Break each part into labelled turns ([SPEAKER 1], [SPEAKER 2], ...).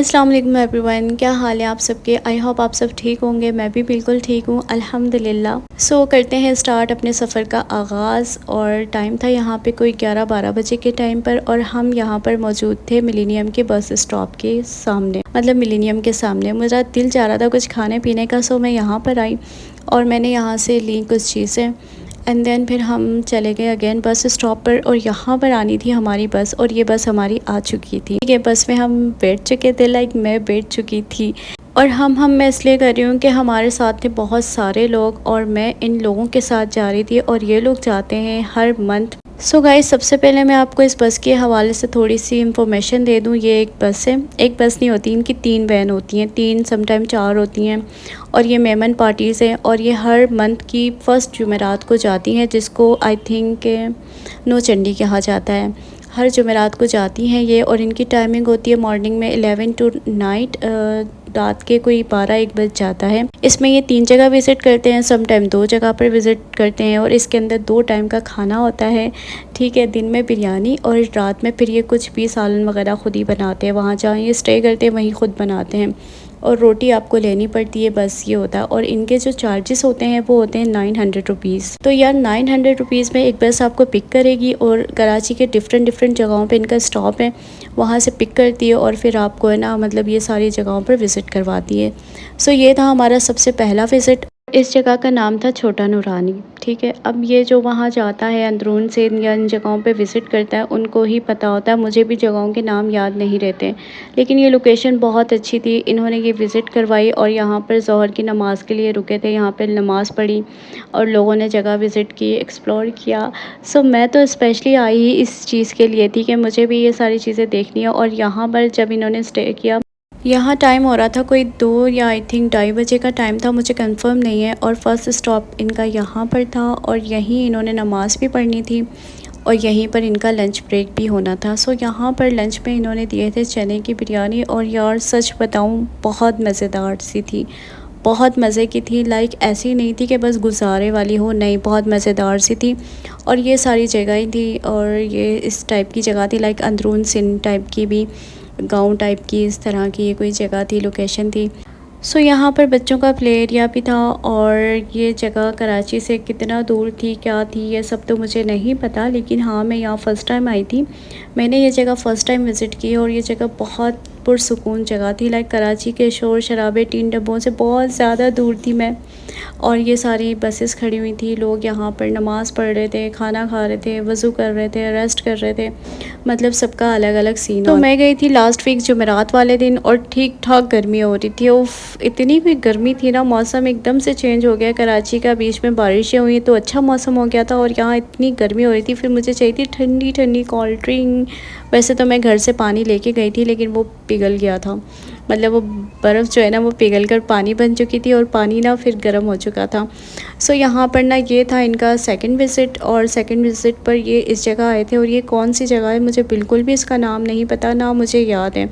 [SPEAKER 1] अस्सलाम वालेकुम एवरीवन, क्या हाल है आप सबके। आई होप आप सब ठीक होंगे। मैं भी बिल्कुल ठीक हूँ अल्हम्दुलिल्लाह। करते हैं स्टार्ट अपने सफ़र का आगाज़। और टाइम था यहाँ पे कोई 11-12 बजे के टाइम पर, और हम यहाँ पर मौजूद थे मिलेनियम के बस स्टॉप के सामने, मतलब मिलेनियम के सामने। मेरा दिल चाह रहा था कुछ खाने पीने का, सो मैं यहाँ पर आई और मैंने यहाँ से ली कुछ चीज़ें। एंड देन फिर हम चले गए अगेन बस स्टॉप पर, और यहाँ पर आनी थी हमारी बस, और ये बस हमारी आ चुकी थी। ये बस में हम बैठ चुके थे, लाइक मैं बैठ चुकी थी। और हम मैं इसलिए कर रही हूँ कि हमारे साथ थे बहुत सारे लोग, और मैं इन लोगों के साथ जा रही थी, और ये लोग जाते हैं हर मंथ। गाइस, सबसे पहले मैं आपको इस बस के हवाले से थोड़ी सी इंफॉर्मेशन दे दूँ। ये एक बस है, एक बस नहीं होती, इनकी 3 वैन होती हैं, 3 समटाइम 4 होती हैं। और ये मेमन पार्टीज़ हैं, और ये हर मंथ की फर्स्ट जुमेरात को जाती हैं, जिसको आई थिंक नौचंडी कहा जाता है। हर जुमेरात को जाती हैं ये, और इनकी टाइमिंग होती है मॉर्निंग में 11 टू नाइट, रात के कोई 12-1 बज जाता है। इसमें ये 3 जगह विज़िट करते हैं, सम टाइम 2 जगह पर विज़िट करते हैं, और इसके अंदर 2 टाइम का खाना होता है। ठीक है, दिन में बिरयानी, और रात में फिर ये कुछ भी सालन वगैरह ख़ुद ही बनाते हैं। वहाँ जहाँ ये स्टे करते हैं वहीं ख़ुद बनाते हैं, और रोटी आपको लेनी पड़ती है, बस ये होता है। और इनके जो चार्जेस होते हैं वो होते हैं 900 रुपीज़। तो यार 900 रुपीज़ में एक बस आपको पिक करेगी, और कराची के डिफरेंट जगहों पे इनका स्टॉप है, वहाँ से पिक करती है, और फिर आपको है ना, मतलब ये सारी जगहों पर विज़िट करवाती है। ये था हमारा सबसे पहला विज़िट। इस जगह का नाम था छोटा नूरानी। ठीक है, अब ये जो वहाँ जाता है अंदरून से या इन जगहों पे विज़िट करता है, उनको ही पता होता है। मुझे भी जगहों के नाम याद नहीं रहते, लेकिन ये लोकेशन बहुत अच्छी थी। इन्होंने ये विज़िट करवाई, और यहाँ पर ज़ोहर की नमाज़ के लिए रुके थे, यहाँ पर नमाज़ पढ़ी, और लोगों ने जगह विज़िट की, एक्सप्लोर किया। मैं तो स्पेशली आई ही इस चीज़ के लिए थी कि मुझे भी ये सारी चीज़ें देखनी है। और यहाँ पर जब इन्होंने स्टे किया, यहाँ टाइम हो रहा था कोई 2 या आई थिंक 2:30 बजे का टाइम था, मुझे कंफर्म नहीं है। और फर्स्ट स्टॉप इनका यहाँ पर था, और यहीं इन्होंने नमाज़ भी पढ़नी थी, और यहीं पर इनका लंच ब्रेक भी होना था। यहाँ पर लंच में इन्होंने दिए थे चने की बिरयानी, और यार सच बताऊँ बहुत मज़ेदार सी थी, बहुत मज़े की थी। लाइक ऐसी नहीं थी कि बस गुजारे वाली हो, नहीं, बहुत मज़ेदार सी थी। और ये सारी जगह थी, और ये इस टाइप की जगह थी, लाइक अंदरून सिंध टाइप की भी, गांव टाइप की, इस तरह की ये कोई जगह थी, लोकेशन थी। यहाँ पर बच्चों का प्ले एरिया भी था। और ये जगह कराची से कितना दूर थी, क्या थी, ये सब तो मुझे नहीं पता, लेकिन हाँ, मैं यहाँ फ़र्स्ट टाइम आई थी, मैंने ये जगह फ़र्स्ट टाइम विज़िट की। और ये जगह बहुत पुरसुकून जगह थी, लाइक कराची के शोर शराबे, टीन डब्बों से बहुत ज़्यादा दूर थी मैं। और ये सारी बसेस खड़ी हुई थी, लोग यहाँ पर नमाज़ पढ़ रहे थे, खाना खा रहे थे, वज़ू कर रहे थे, रेस्ट कर रहे थे, मतलब सबका अलग अलग सीन। मैं गई थी लास्ट वीक जुमेरात वाले दिन, और ठीक ठाक गर्मी हो रही थी। उफ, इतनी भी गर्मी थी ना, मौसम एकदम से चेंज हो गया कराची का, बीच में बारिशें हुई तो अच्छा मौसम हो गया था, और यहाँ इतनी गर्मी हो रही थी। फिर मुझे चाहिए थी ठंडी ठंडी कोल्ड ड्रिंक। वैसे तो मैं घर से पानी लेके गई थी, लेकिन वो पिघल गया था, मतलब वो बर्फ़ जो है ना, वो पिघल कर पानी बन चुकी थी, और पानी ना फिर गर्म हो चुका था। यहाँ पर ना ये था इनका सेकंड विज़िट, और सेकंड विज़िट पर ये इस जगह आए थे। और ये कौन सी जगह है मुझे बिल्कुल भी इसका नाम नहीं पता, ना मुझे याद है,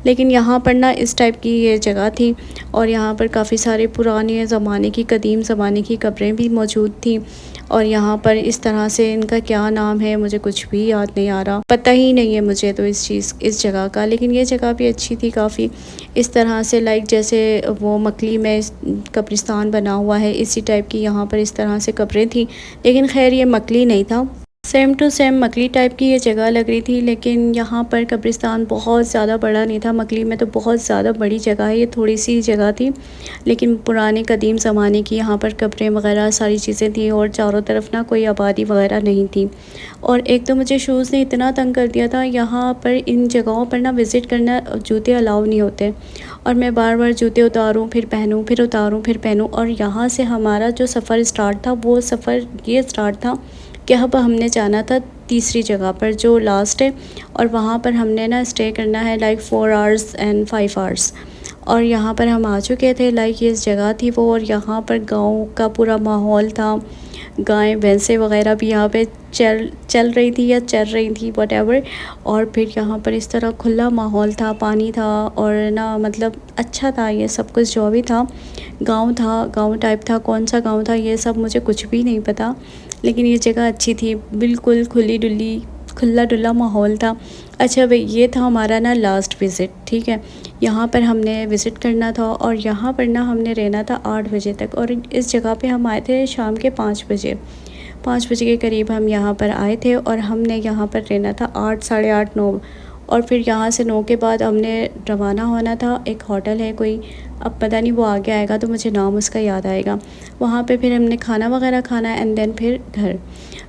[SPEAKER 1] लेकिन यहाँ पर ना इस टाइप की ये जगह थी। और यहाँ पर काफ़ी सारे पुराने ज़माने की, कदीम ज़माने की कब्रें भी मौजूद थी। और यहाँ पर इस तरह से, इनका क्या नाम है मुझे कुछ भी याद नहीं आ रहा, पता ही नहीं है मुझे तो इस जगह का। लेकिन ये जगह भी अच्छी थी काफ़ी, इस तरह से, लाइक जैसे वो मकली में कब्रिस्तान बना हुआ है, इसी टाइप की यहाँ पर इस तरह से कब्रें थी। लेकिन खैर ये मकली नहीं था, सेम टू सेम मकली टाइप की ये जगह लग रही थी, लेकिन यहाँ पर कब्रिस्तान बहुत ज़्यादा बड़ा नहीं था। मकली में तो बहुत ज़्यादा बड़ी जगह है, ये थोड़ी सी जगह थी, लेकिन पुराने कदीम ज़माने की यहाँ पर कब्रें वगैरह सारी चीज़ें थी, और चारों तरफ ना कोई आबादी वगैरह नहीं थी। और एक तो मुझे शूज़ ने इतना तंग कर दिया था, यहाँ पर इन जगहों पर ना विज़िट करना, जूते अलाउ नहीं होते, और मैं बार बार जूते उतारूँ फिर पहनूँ, फिर उतारूँ फिर पहनूँ। और यहाँ से हमारा जो सफ़र स्टार्ट था, वो सफ़र ये स्टार्ट था कि अब हमने जाना था तीसरी जगह पर, जो लास्ट है, और वहाँ पर हमने ना स्टे करना है, लाइक 4 आवर्स एंड 5 आवर्स। और यहाँ पर हम आ चुके थे, लाइक ये जगह थी वो, और यहाँ पर गांव का पूरा माहौल था, गायें भैंसें वगैरह भी यहाँ पे चल रही थी या चल रही थी, व्हाटएवर। और फिर यहाँ पर इस तरह खुला माहौल था, पानी था, और ना मतलब अच्छा था ये सब कुछ जो भी था। गांव टाइप था, कौन सा गांव था ये सब मुझे कुछ भी नहीं पता, लेकिन ये जगह अच्छी थी, बिल्कुल खुली डुली खुला डुला माहौल था। अच्छा भाई, ये था हमारा ना लास्ट विज़िट, ठीक है। यहाँ पर हमने विज़िट करना था और यहाँ पर ना हमने रहना था 8 बजे तक, और इस जगह पे हम आए थे शाम के 5 बजे। 5 बजे के करीब हम यहाँ पर आए थे और हमने यहाँ पर रहना था 8, साढ़े 8, 9, और फिर यहाँ से 9 के बाद हमने रवाना होना था। एक होटल है कोई, अब पता नहीं वो आगे आएगा तो मुझे नाम उसका याद आएगा, वहाँ पे फिर हमने खाना वगैरह खाना है एंड देन फिर घर।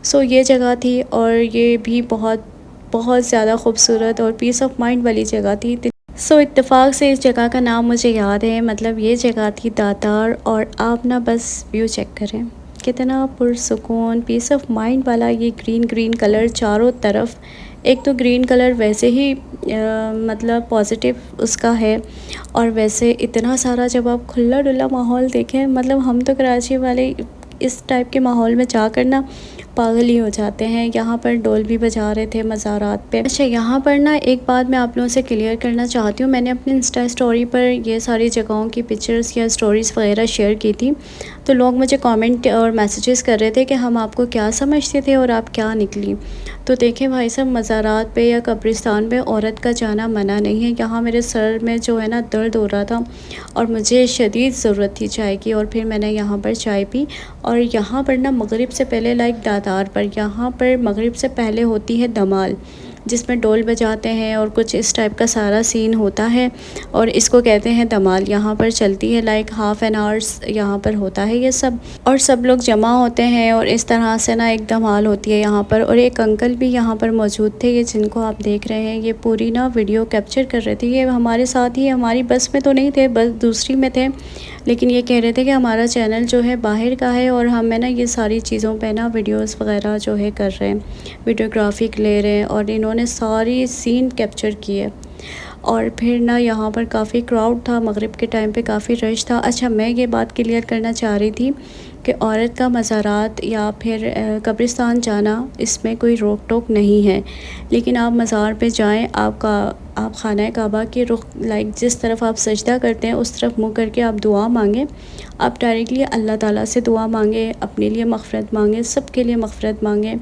[SPEAKER 1] सो ये जगह थी और ये भी बहुत बहुत ज़्यादा खूबसूरत और पीस ऑफ माइंड वाली जगह थी। सो इत्तेफाक से इस जगह का नाम मुझे याद है, मतलब ये जगह थी दातार। और आप ना बस व्यू चेक करें, कितना पुरसुकून पीस ऑफ माइंड वाला ये ग्रीन ग्रीन कलर चारों तरफ। एक तो ग्रीन कलर वैसे ही मतलब पॉजिटिव उसका है, और वैसे इतना सारा जब आप खुला डुला माहौल देखें, मतलब हम तो कराची वाले इस टाइप के माहौल में जाकर ना पागल ही हो जाते हैं। यहाँ पर ढोल भी बजा रहे थे मज़ारात पे। अच्छा, यहाँ पर ना एक बात मैं आप लोगों से क्लियर करना चाहती हूँ। मैंने अपने इंस्टा स्टोरी पर ये सारी जगहों की पिक्चर्स या स्टोरीज़ वगैरह शेयर की थी, तो लोग मुझे कमेंट और मैसेजेस कर रहे थे कि हम आपको क्या समझते थे और आप क्या निकली। तो देखें भाई साहब, मज़ारात पे या कब्रिस्तान पे औरत का जाना मना नहीं है। यहाँ मेरे सर में जो है ना दर्द हो रहा था और मुझे शदीद ज़रूरत थी चाय की, और फिर मैंने यहाँ पर चाय पी। और यहाँ पर ना मगरिब से पहले लाइक दातार पर यहाँ पर मगरिब से पहले होती है धमाल, जिसमें ढोल बजाते हैं और कुछ इस टाइप का सारा सीन होता है, और इसको कहते हैं धमाल। यहाँ पर चलती है लाइक हाफ़ एन आवर्स यहाँ पर होता है ये सब, और सब लोग जमा होते हैं और इस तरह से ना एक धमाल होती है यहाँ पर। और एक अंकल भी यहाँ पर मौजूद थे, ये जिनको आप देख रहे हैं, ये पूरी ना वीडियो कैप्चर कर रहे थे। ये हमारे साथ ही, हमारी बस में तो नहीं थे, बस दूसरी में थे, लेकिन ये कह रहे थे कि हमारा चैनल जो है बाहर का है और हम ना ये सारी चीज़ों पे ना वीडियोस वगैरह जो है कर रहे हैं, वीडियोग्राफी ले रहे हैं, और इन्होंने सारी सीन कैप्चर किए। और फिर ना यहाँ पर काफ़ी क्राउड था, मगरिब के टाइम पे काफ़ी रश था। अच्छा, मैं ये बात क्लियर करना चाह रही थी कि औरत का मज़ारात या फिर कब्रिस्तान जाना, इसमें कोई रोक टोक नहीं है, लेकिन आप मज़ार पे जाएं, आप खाना काबा के रुख लाइक जिस तरफ आप सजदा करते हैं उस तरफ मुँह करके आप दुआ मांगें। आप डायरेक्टली अल्लाह ताला से दुआ मांगें, अपने लिए मग़फ़िरत मांगें, सबके लिए मग़फ़िरत मांगें।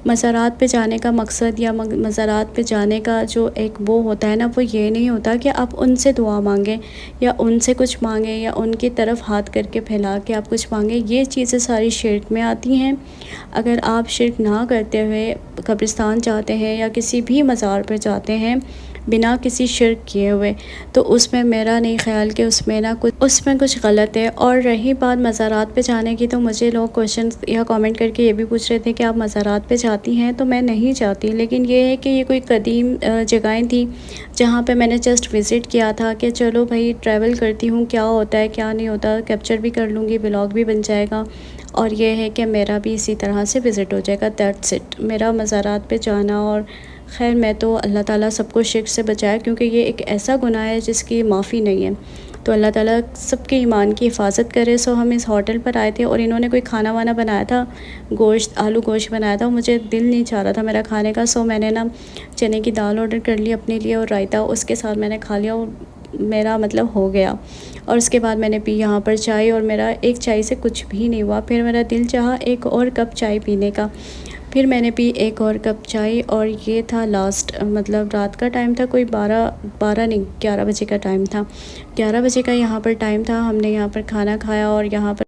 [SPEAKER 1] मज़ारात पे जाने का मकसद या मज़ारात पे जाने का जो एक वो होता है ना, वो ये नहीं होता कि आप उनसे दुआ मांगें या उनसे कुछ मांगें या उनकी तरफ हाथ करके फैला के आप कुछ मांगें। ये चीज़ें सारी शिर्क में आती हैं। अगर आप शिर्क ना करते हुए कब्रिस्तान जाते हैं या किसी भी मज़ार पर जाते हैं बिना किसी शिर्क किए हुए, तो उसमें मेरा नहीं ख़्याल कि उसमें कुछ गलत है। और रही बात मज़ारात पे जाने की, तो मुझे लोग क्वेश्चन या कमेंट करके ये भी पूछ रहे थे कि आप मज़ारात पे जाती हैं, तो मैं नहीं जाती, लेकिन ये है कि ये कोई कदीम जगहें थी जहाँ पे मैंने जस्ट विज़िट किया था कि चलो भाई ट्रैवल करती हूँ, क्या होता है क्या नहीं होता, कैप्चर भी कर लूँगी, ब्लॉग भी बन जाएगा, और ये है कि मेरा भी इसी तरह से विज़िट हो जाएगा। दैट्स इट, मेरा मज़ारात पे जाना। और खैर, मैं तो अल्लाह ताला सबको शिर्क से बचाए, क्योंकि ये एक ऐसा गुनाह है जिसकी माफ़ी नहीं है। तो अल्लाह ताला सबके ईमान की हिफाजत करे। सो हम इस होटल पर आए थे और इन्होंने कोई खाना वाना बनाया था, गोश्त, आलू गोश्त बनाया था। मुझे दिल नहीं चाह रहा था मेरा खाने का, सो मैंने ना चने की दाल ऑर्डर कर ली अपने लिए और रायता, उसके साथ मैंने खा लिया और मेरा मतलब हो गया। और उसके बाद मैंने पी यहाँ पर चाय, और मेरा एक चाय से कुछ भी नहीं हुआ। फिर मेरा दिल चाहा एक और कप चाय पीने का, फिर मैंने पी एक और कप चाय, और ये था लास्ट, मतलब रात का टाइम था, कोई 12 नहीं 11 बजे का टाइम था। 11 बजे का यहाँ पर टाइम था। हमने यहाँ पर खाना खाया और यहाँ पर